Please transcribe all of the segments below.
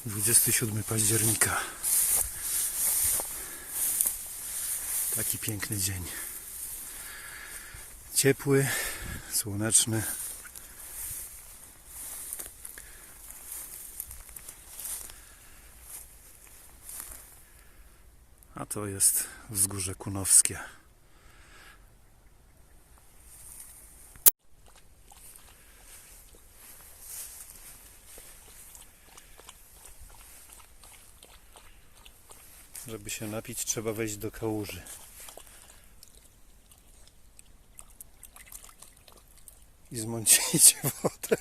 27 października. Taki piękny dzień. Ciepły, słoneczny. A to jest Wzgórze Kunowskie. Żeby się napić, trzeba wejść do kałuży. I zmącić wodę.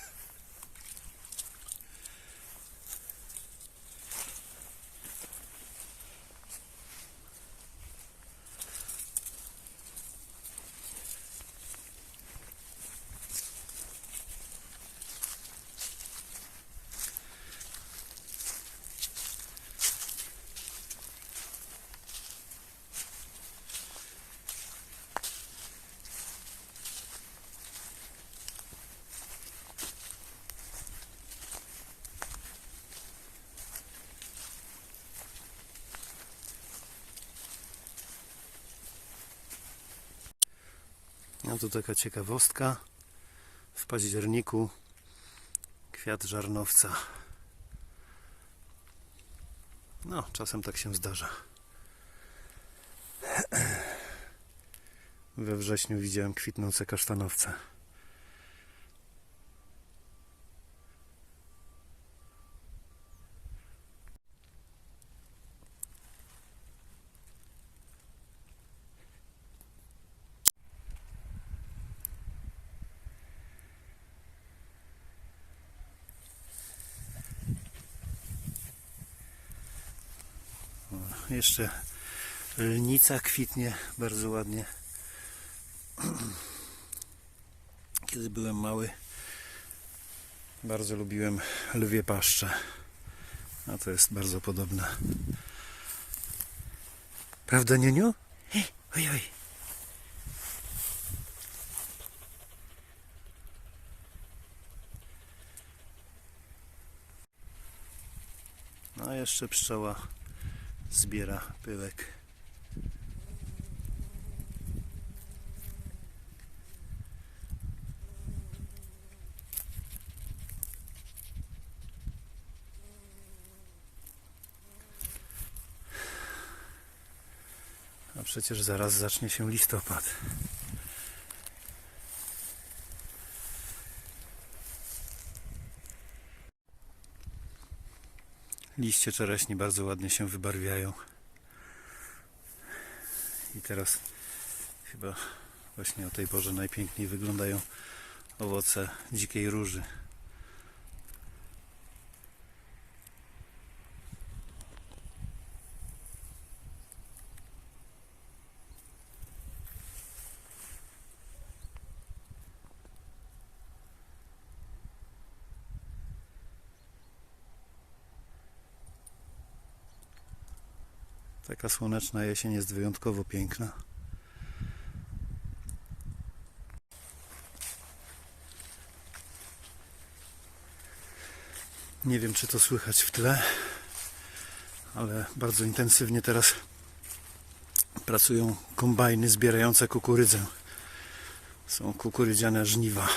No to taka ciekawostka. W październiku kwiat żarnowca. No, czasem tak się zdarza. We wrześniu widziałem kwitnące kasztanowce. Jeszcze lnica kwitnie bardzo ładnie. Kiedy byłem mały, bardzo lubiłem lwie paszcze. A to jest bardzo podobne. Prawda, Niuniu? Oj, oj. No a jeszcze pszczoła zbiera pyłek. A przecież zaraz zacznie się listopad. Liście czereśni bardzo ładnie się wybarwiają. I teraz chyba właśnie o tej porze najpiękniej wyglądają owoce dzikiej róży. Taka słoneczna jesień jest wyjątkowo piękna. Nie wiem, czy to słychać w tle, ale bardzo intensywnie teraz pracują kombajny zbierające kukurydzę. Są kukurydziane żniwa.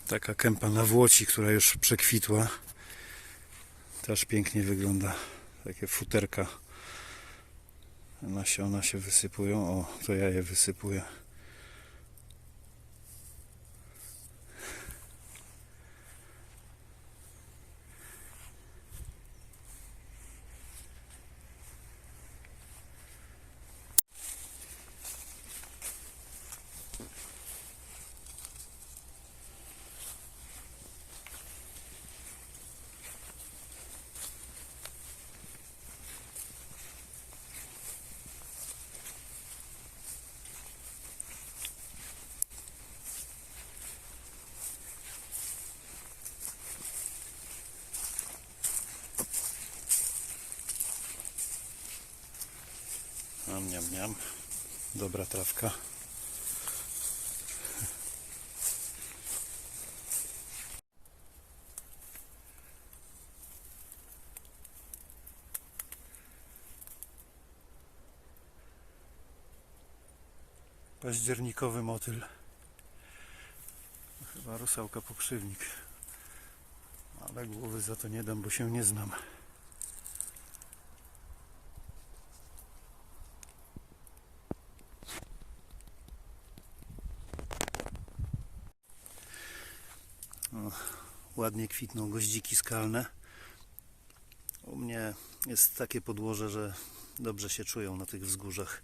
Taka kępa nawłoci, która już przekwitła, też pięknie wygląda. Takie futerka nasiona się wysypują. O, to ja je wysypuję. Niam, niam, niam. Dobra trawka. Październikowy motyl. Chyba rusałka pokrzywnik. Ale głowy za to nie dam, bo się nie znam. O, ładnie kwitną goździki skalne. U mnie jest takie podłoże, że dobrze się czują na tych wzgórzach.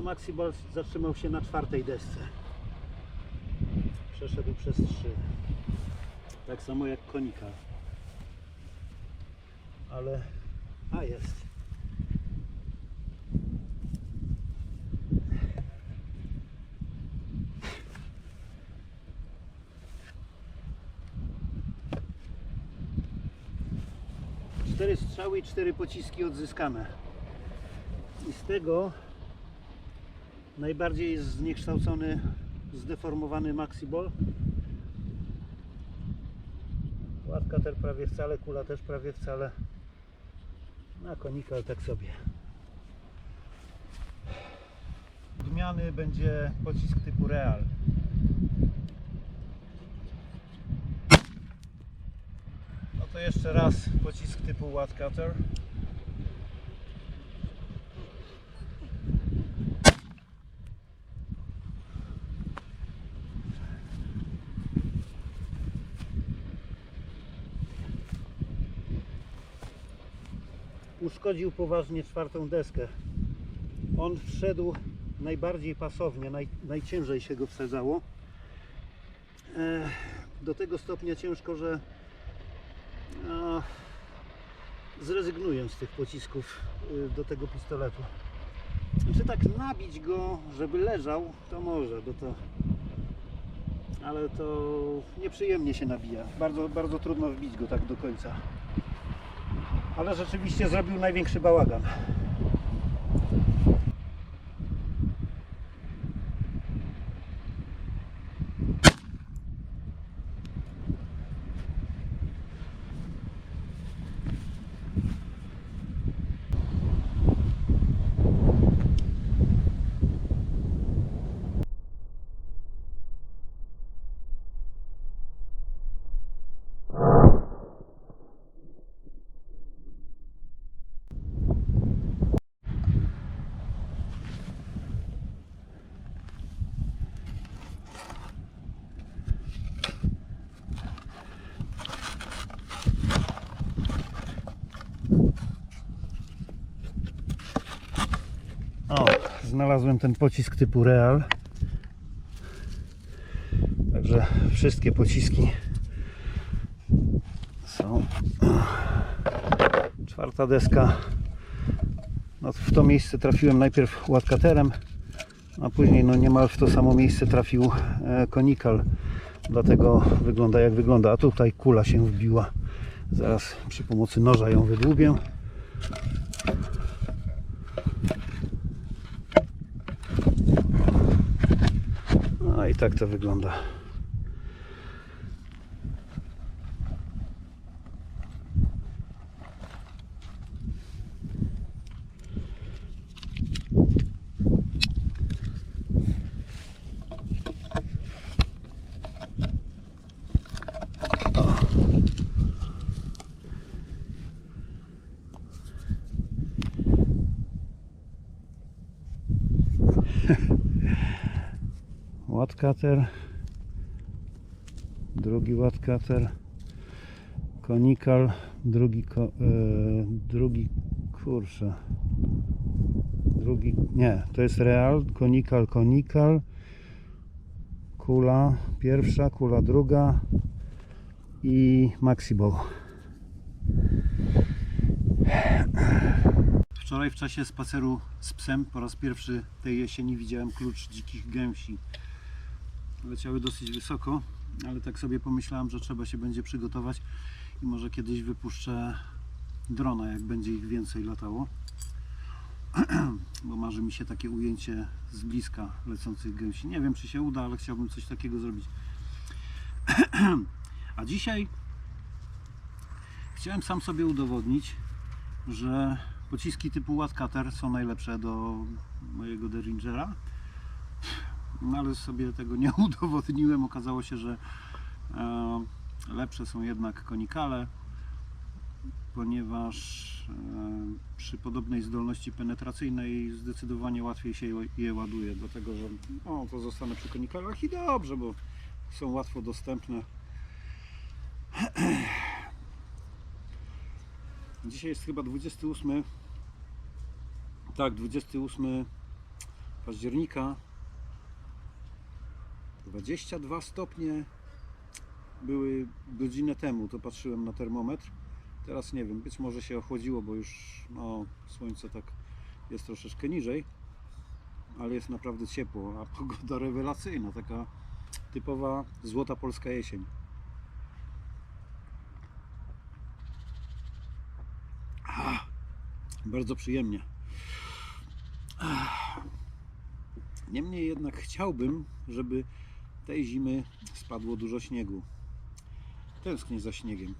Maxiball zatrzymał się na 4. desce. Przeszedł przez 3. Tak samo jak konika. Ale... jest. Cztery strzały i 4 pociski odzyskane. I z tego najbardziej jest zniekształcony, zdeformowany Maxiball. Ładkater prawie wcale, kula też prawie wcale. Na konikal tak sobie. Odmiany będzie pocisk typu Real. No to jeszcze raz pocisk typu Wadcutter. Uszkodził poważnie 4. deskę. On wszedł najbardziej pasownie, najciężej się go wsadzało. Do tego stopnia ciężko, że zrezygnuję z tych pocisków do tego pistoletu. Znaczy tak nabić go, żeby leżał, to może, bo to... ale to nieprzyjemnie się nabija. Bardzo, bardzo trudno wbić go tak do końca. Ale rzeczywiście zrobił największy bałagan. Znalazłem ten pocisk typu Real. Także wszystkie pociski są. 4. deska. No, w to miejsce trafiłem najpierw Wadcuterem, a później niemal w to samo miejsce trafił konikal. Dlatego wygląda jak wygląda. A tutaj kula się wbiła. Zaraz przy pomocy noża ją wydłubię. No i tak to wygląda. Wildcatter, drugi Wildcatter, Conical, to jest Real, Conical, kula pierwsza, kula druga i Maxiball. Wczoraj w czasie spaceru z psem po raz pierwszy tej jesieni widziałem klucz dzikich gęsi. Leciały dosyć wysoko, ale tak sobie pomyślałem, że trzeba się będzie przygotować i może kiedyś wypuszczę drona, jak będzie ich więcej latało. Bo marzy mi się takie ujęcie z bliska lecących gęsi. Nie wiem, czy się uda, ale chciałbym coś takiego zrobić. A dzisiaj chciałem sam sobie udowodnić, że pociski typu Wildcatter są najlepsze do mojego Derringera. No ale sobie tego nie udowodniłem. Okazało się, że lepsze są jednak konikale, ponieważ przy podobnej zdolności penetracyjnej zdecydowanie łatwiej się je ładuje. Dlatego, że to zostanę przy konikalach i dobrze, bo są łatwo dostępne. Dzisiaj jest chyba 28 października. 22 stopnie były godzinę temu, to patrzyłem na termometr. Teraz nie wiem, być może się ochłodziło, bo już słońce tak jest troszeczkę niżej, ale jest naprawdę ciepło, a pogoda rewelacyjna, taka typowa złota polska jesień. Bardzo przyjemnie. Niemniej jednak chciałbym, żeby tej zimy spadło dużo śniegu. Tęsknię za śniegiem.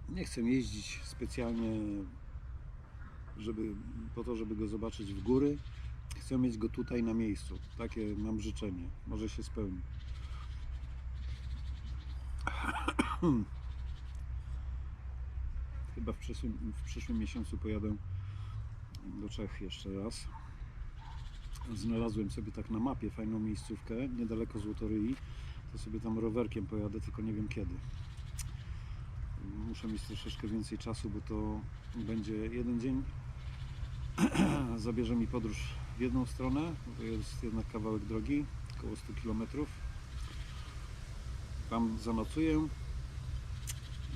Nie chcę jeździć specjalnie po to, żeby go zobaczyć w góry. Chcę mieć go tutaj na miejscu. Takie mam życzenie. Może się spełni. Chyba w przyszłym miesiącu pojadę do Czech jeszcze raz. Znalazłem sobie tak na mapie fajną miejscówkę niedaleko Złotoryi. To sobie tam rowerkiem pojadę, tylko nie wiem kiedy. Muszę mieć troszeczkę więcej czasu, bo to będzie jeden dzień. Zabierze mi podróż w jedną stronę, bo to jest jednak kawałek drogi, około 100 km. Tam zanocuję,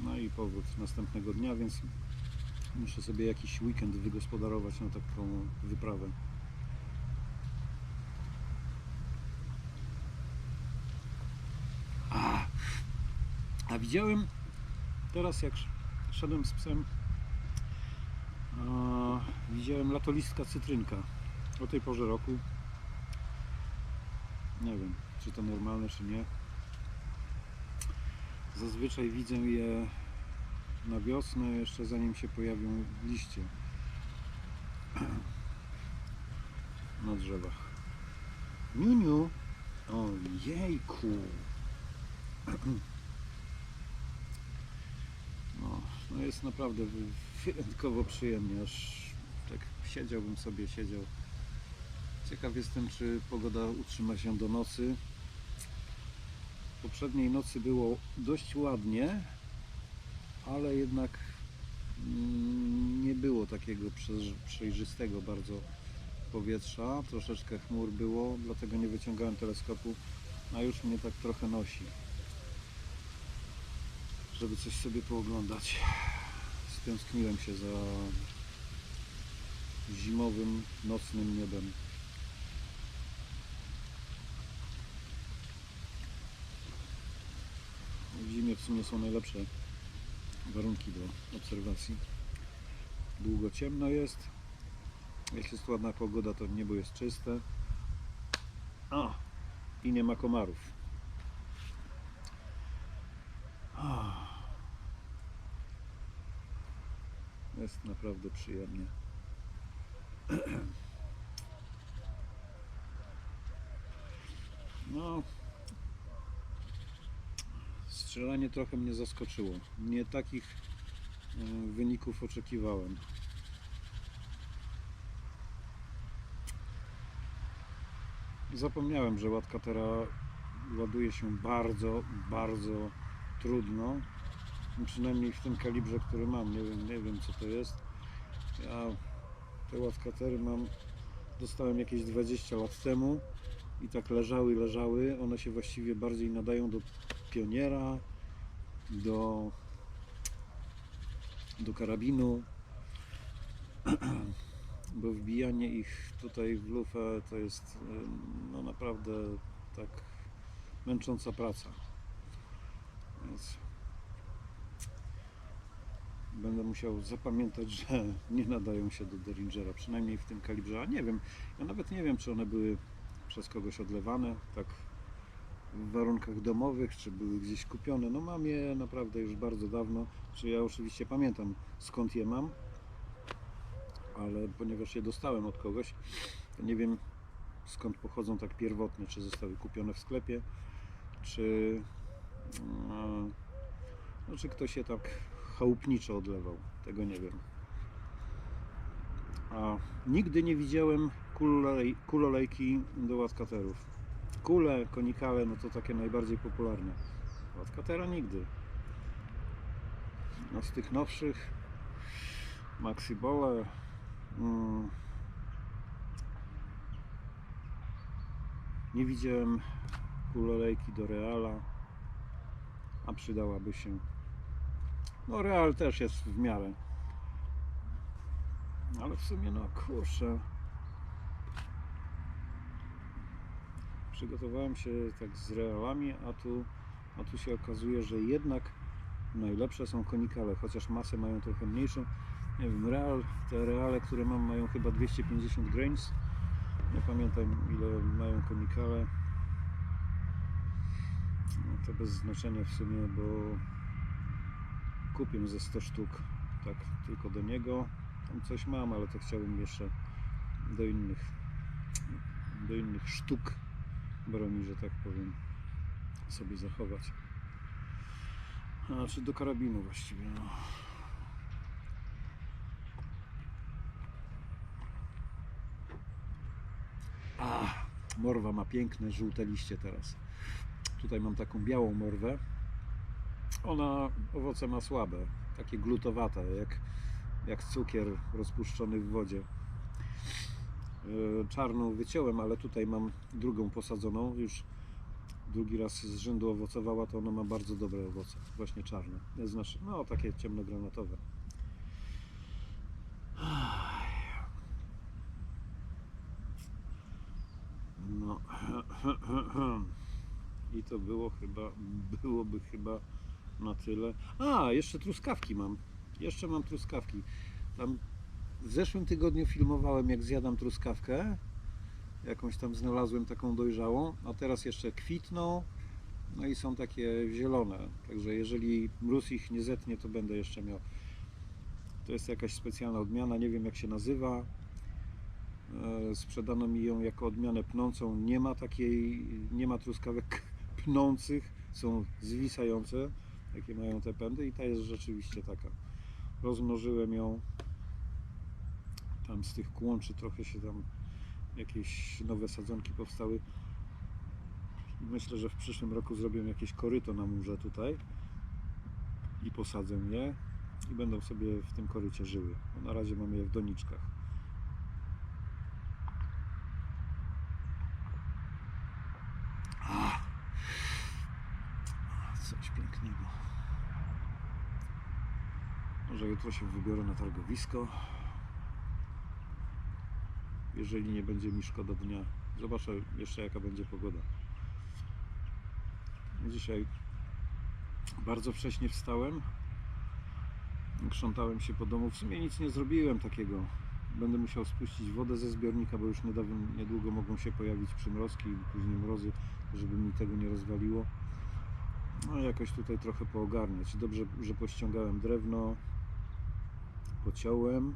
no i powrót następnego dnia, więc muszę sobie jakiś weekend wygospodarować na taką wyprawę. A widziałem teraz, jak szedłem z psem, widziałem latolistka cytrynka. O tej porze roku nie wiem, czy to normalne, czy nie. Zazwyczaj widzę je na wiosnę, jeszcze zanim się pojawią liście na drzewach. Niuniu! Ojejku! No jest naprawdę wyjątkowo przyjemnie, aż tak siedział. Ciekaw jestem, czy pogoda utrzyma się do nocy. Poprzedniej nocy było dość ładnie, ale jednak nie było takiego przejrzystego bardzo powietrza. Troszeczkę chmur było, dlatego nie wyciągałem teleskopu, a już mnie tak trochę nosi, żeby coś sobie pooglądać. Stęskniłem się za zimowym, nocnym niebem. W zimie w sumie są najlepsze warunki do obserwacji. Długo ciemno jest. Jak jest ładna pogoda, to niebo jest czyste. I nie ma komarów. Jest naprawdę przyjemnie. Strzelanie trochę mnie zaskoczyło. Nie takich wyników oczekiwałem. Zapomniałem, że Wattcuttera ładuje się bardzo, bardzo trudno. Przynajmniej w tym kalibrze, który mam. Nie wiem co to jest. Ja te Wattcuttery dostałem jakieś 20 lat temu i tak leżały. One się właściwie bardziej nadają do pioniera, do karabinu, bo wbijanie ich tutaj w lufę to jest no naprawdę tak męcząca praca. Więc będę musiał zapamiętać, że nie nadają się do Derringera, przynajmniej w tym kalibrze. A nie wiem, ja nawet nie wiem, czy one były przez kogoś odlewane, tak w warunkach domowych, czy były gdzieś kupione. No mam je naprawdę już bardzo dawno, czy ja oczywiście pamiętam skąd je mam, ale ponieważ je dostałem od kogoś, to nie wiem skąd pochodzą tak pierwotnie, czy zostały kupione w sklepie, czy, no, czy ktoś je tak chałupniczo odlewał, tego nie wiem. A nigdy nie widziałem kulolejki do Wattcutterów. Kule, konikale, no to takie najbardziej popularne. Wattcuttera nigdy. No z tych nowszych Maxibole, nie widziałem kulolejki do Reala, a przydałaby się. No Real też jest w miarę, ale w sumie no kurczę, przygotowałem się tak z Realami, a tu się okazuje, że jednak najlepsze są konikale, chociaż masę mają trochę mniejszą. Nie wiem, te Reale, które mam, mają chyba 250 grains. Nie pamiętam ile mają konikale. No, to bez znaczenia w sumie, bo kupię ze 100 sztuk tak tylko do niego. Tam coś mam, ale to chciałbym jeszcze do innych sztuk broni, że tak powiem, sobie zachować. Znaczy do karabinu właściwie. No. Morwa ma piękne żółte liście teraz. Tutaj mam taką białą morwę. Ona owoce ma słabe, takie glutowate, jak cukier rozpuszczony w wodzie. Czarną wyciąłem, ale tutaj mam drugą posadzoną, już drugi raz z rzędu owocowała, to ona ma bardzo dobre owoce, właśnie czarne, znaczy, no takie ciemnogranatowe. No i to byłoby chyba na tyle. Jeszcze truskawki mam. Jeszcze mam truskawki. Tam w zeszłym tygodniu filmowałem, jak zjadam truskawkę. Jakąś tam znalazłem taką dojrzałą, a teraz jeszcze kwitną. No i są takie zielone. Także jeżeli mróz ich nie zetnie, to będę jeszcze miał. To jest jakaś specjalna odmiana, nie wiem jak się nazywa. Sprzedano mi ją jako odmianę pnącą. Nie ma truskawek pnących, są zwisające, jakie mają te pędy, i ta jest rzeczywiście taka. Rozmnożyłem ją. Tam z tych kłączy trochę się tam jakieś nowe sadzonki powstały. Myślę, że w przyszłym roku zrobię jakieś koryto na murze tutaj i posadzę je i będą sobie w tym korycie żyły. Bo na razie mamy je w doniczkach. Coś pięknego. Może jutro się wybiorę na targowisko. Jeżeli nie będzie mi szkoda dnia. Zobaczę jeszcze jaka będzie pogoda. Dzisiaj bardzo wcześnie wstałem. Krzątałem się po domu. W sumie nic nie zrobiłem takiego. Będę musiał spuścić wodę ze zbiornika, bo już niedługo mogą się pojawić przymrozki i później mrozy, żeby mi tego nie rozwaliło. No jakoś tutaj trochę poogarniać. Dobrze, że pościągałem drewno. Pociąłem.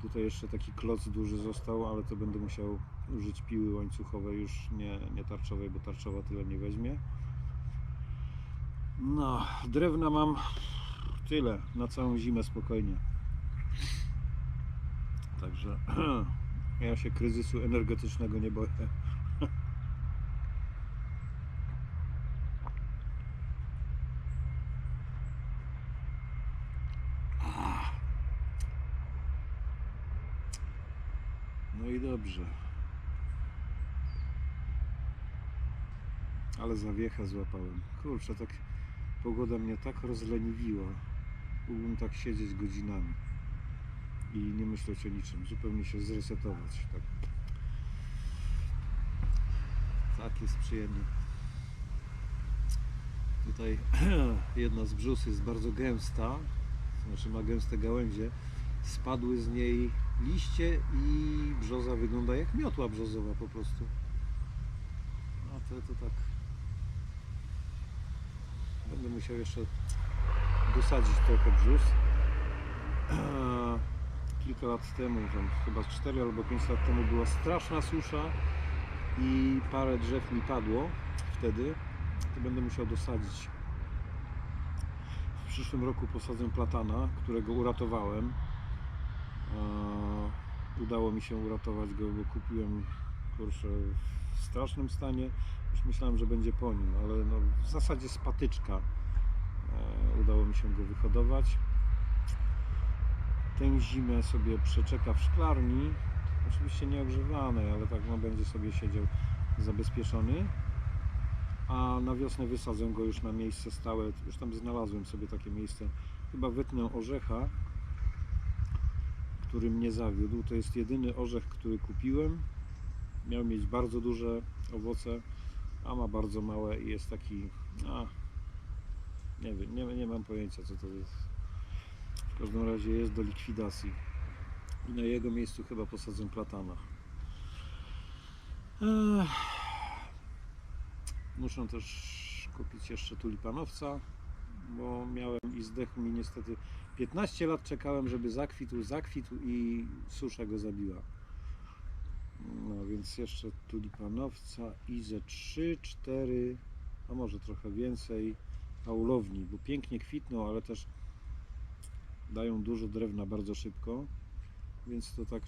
Tutaj jeszcze taki kloc duży został, ale to będę musiał użyć piły łańcuchowej, już nie tarczowej, bo tarczowa tyle nie weźmie. No, drewna mam tyle, na całą zimę spokojnie. Także ja się kryzysu energetycznego nie boję. No i dobrze. Ale zawiechę złapałem. Kurczę, tak pogoda mnie tak rozleniwiła. Mógłbym tak siedzieć godzinami i nie myśleć o niczym, zupełnie się zresetować. Tak jest przyjemnie. Tutaj jedna z brzóz jest bardzo gęsta, znaczy ma gęste gałęzie. Spadły z niej liście i brzoza wygląda jak miotła brzozowa po prostu. A to tak. Będę musiał jeszcze dosadzić trochę brzus. Kilka lat temu, tam chyba 4 albo 5 lat temu była straszna susza i parę drzew mi padło wtedy. To będę musiał dosadzić. W przyszłym roku posadzę platana, którego uratowałem. Udało mi się uratować go, bo kupiłem, kurczę, w strasznym stanie. Już myślałem, że będzie po nim, ale no, w zasadzie z patyczka udało mi się go wyhodować. Tę zimę sobie przeczeka w szklarni, oczywiście nie ogrzewanej, ale tak no, będzie sobie siedział zabezpieczony. A na wiosnę wysadzę go już na miejsce stałe. Już tam znalazłem sobie takie miejsce. Chyba wytnę orzecha, który mnie zawiódł. To jest jedyny orzech, który kupiłem. Miał mieć bardzo duże owoce, a ma bardzo małe i jest taki, nie wiem, nie mam pojęcia co to jest. W każdym razie jest do likwidacji. I na jego miejscu chyba posadzę platana. Muszę też kupić jeszcze tulipanowca, bo miałem i zdechł mi niestety. 15 lat czekałem, żeby zakwitł i susza go zabiła. No więc jeszcze tulipanowca i ze 3-4, a może trochę więcej aulowni, bo pięknie kwitną, ale też dają dużo drewna bardzo szybko, więc to tak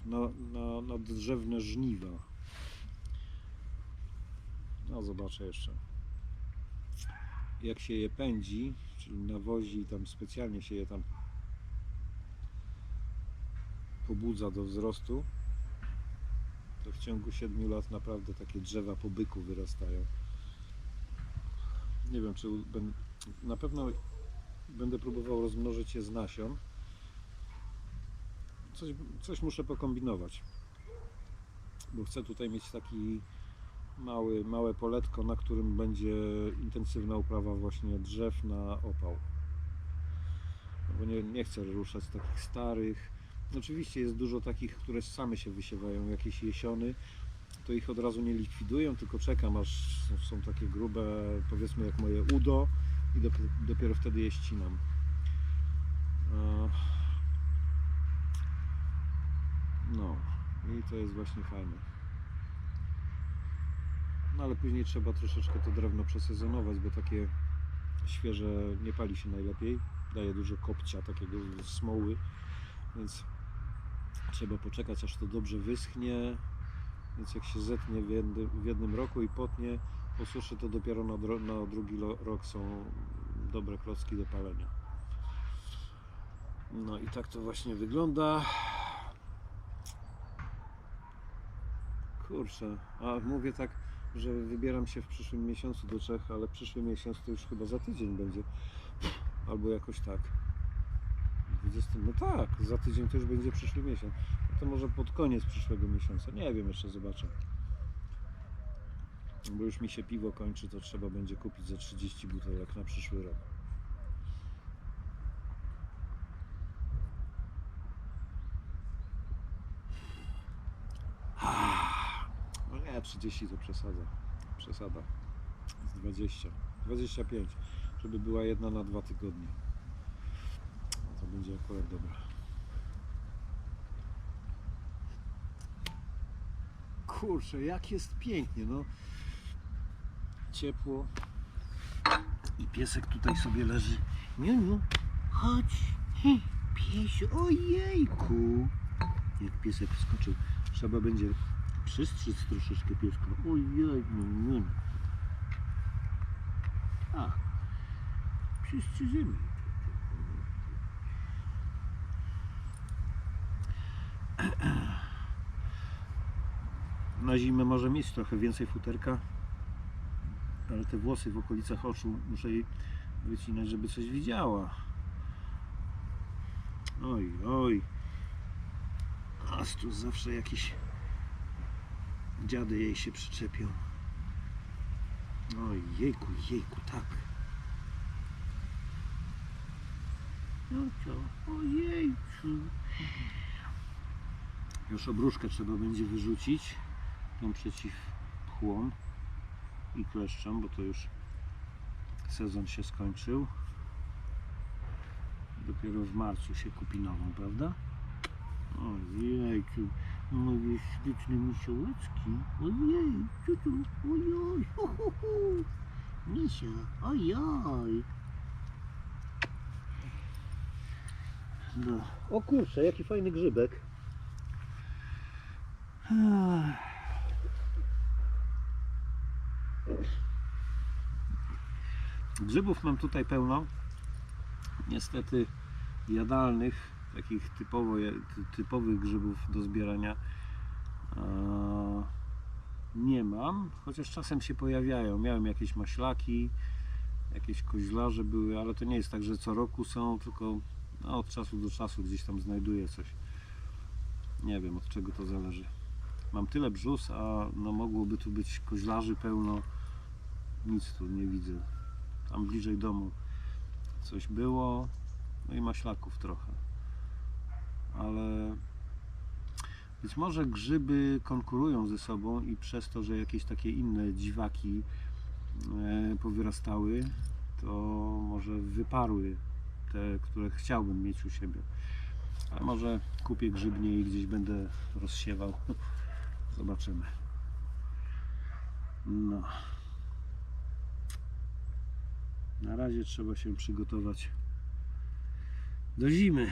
na drzewne żniwa. No zobaczę jeszcze, jak się je pędzi, czyli nawozi i tam specjalnie się je tam pobudza do wzrostu, to w ciągu 7 lat naprawdę takie drzewa po byku wyrastają. Nie wiem, czy na pewno będę próbował rozmnożyć je z nasion. Coś muszę pokombinować, bo chcę tutaj mieć taki małe poletko, na którym będzie intensywna uprawa właśnie drzew na opał. Bo nie chcę ruszać takich starych. Oczywiście jest dużo takich, które same się wysiewają, jakieś jesiony, to ich od razu nie likwiduję, tylko czekam aż są takie grube, powiedzmy jak moje udo i dopiero wtedy je ścinam. No i to jest właśnie fajne. No ale później trzeba troszeczkę to drewno przesezonować, bo takie świeże nie pali się najlepiej, daje dużo kopcia, takiego smoły, więc trzeba poczekać aż to dobrze wyschnie, więc jak się zetnie w jednym roku i potnie, posuszy, to dopiero na drugi rok są dobre klocki do palenia. No i tak to właśnie wygląda. Kurczę, a mówię tak, że wybieram się w przyszłym miesiącu do Czech, ale przyszły miesiąc to już chyba za tydzień będzie, albo jakoś tak. 20, no tak, za tydzień to już będzie przyszły miesiąc. No to może pod koniec przyszłego miesiąca, nie wiem, jeszcze zobaczę. Bo już mi się piwo kończy, to trzeba będzie kupić za 30 butelek na przyszły rok. No nie, 30 to przesada. Z 20, 25, żeby była jedna na 2 tygodnie. No to będzie akurat dobre. Kurczę, jak jest pięknie, no. Ciepło. I piesek tutaj sobie leży. Niuniu, chodź. Piesiu, ojejku. Jak piesek wskoczył. Trzeba będzie przystrzyc troszeczkę pieska. Ojej, no. A, przystrzyżymy. na zimę może mieć trochę więcej futerka, ale te włosy w okolicach oczu muszę jej wycinać, żeby coś widziała. Oj, oj. Aż tu zawsze jakieś dziady jej się przyczepią. Oj, jejku, jejku, tak. No co? Ojejku. Już obruszkę trzeba będzie wyrzucić. Tą przeciwpchłon i kleszczom, bo to już sezon się skończył. Dopiero w marcu się kupi nową, prawda? Ojejku, moje śliczne misiołeczki. Ojej, ciuciu, ojoj, hu, hu, hu. Misia, ojoj. No. O kurczę, jaki fajny grzybek. Grzybów mam tutaj pełno. Niestety jadalnych, takich typowych grzybów do zbierania nie mam, chociaż czasem się pojawiają. Miałem jakieś maślaki, jakieś koźlarze były, ale to nie jest tak, że co roku są, tylko no, od czasu do czasu gdzieś tam znajduję coś. Nie wiem, od czego to zależy. Mam tyle brzus, a no, mogłoby tu być koźlarzy pełno. Nic tu nie widzę. Tam bliżej domu coś było, no i maślaków trochę. Ale być może grzyby konkurują ze sobą i przez to, że jakieś takie inne dziwaki powyrastały, to może wyparły te, które chciałbym mieć u siebie. A może kupię grzybnie i gdzieś będę rozsiewał. Zobaczymy. No. Na razie trzeba się przygotować do zimy.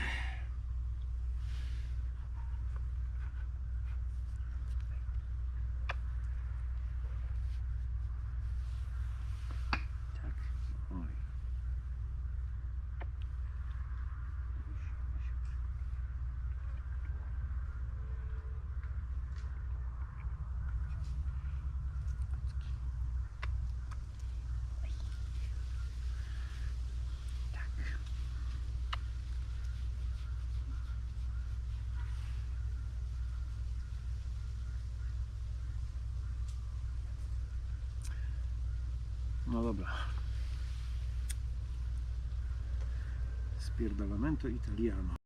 Tak. Oj. No dobra. Spierdalamento italiano.